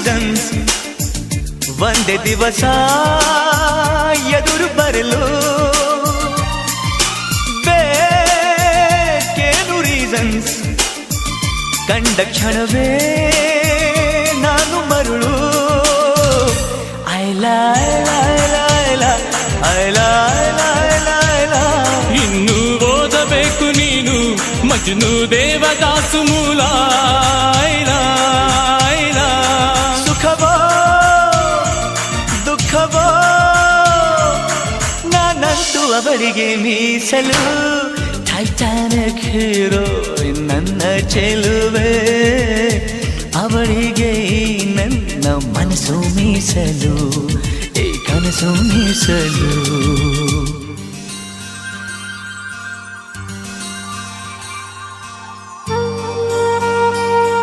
reasons ಒಂದೇ ದಿವಸ ಎದುರು ಬರಲು ಬೇಕೇನು ರೀಸನ್ಸ್ ಕಂಡ ಕ್ಷಣವೇ ನಾನು ಮರುಳು ಐಲ ಇನ್ನು ಓದಬೇಕು ನೀನು ಮಜ್ನು ದೇವದಾಸು ಮೂಲ ಸುಖವೋ ದುಃಖವೋ ನಾನಂತೂ ಅವಳಿಗೆ ಮೀಸಲು ಟೈಟಾನಿಕ್ ಹೀರೋ ನನ್ನ ಚೆಲುವೆ ಅವಳಿಗೆ ನನ್ನ ಮನಸ್ಸು ಮೀಸಲು ಈ ಕನಸು ಮೀಸಲು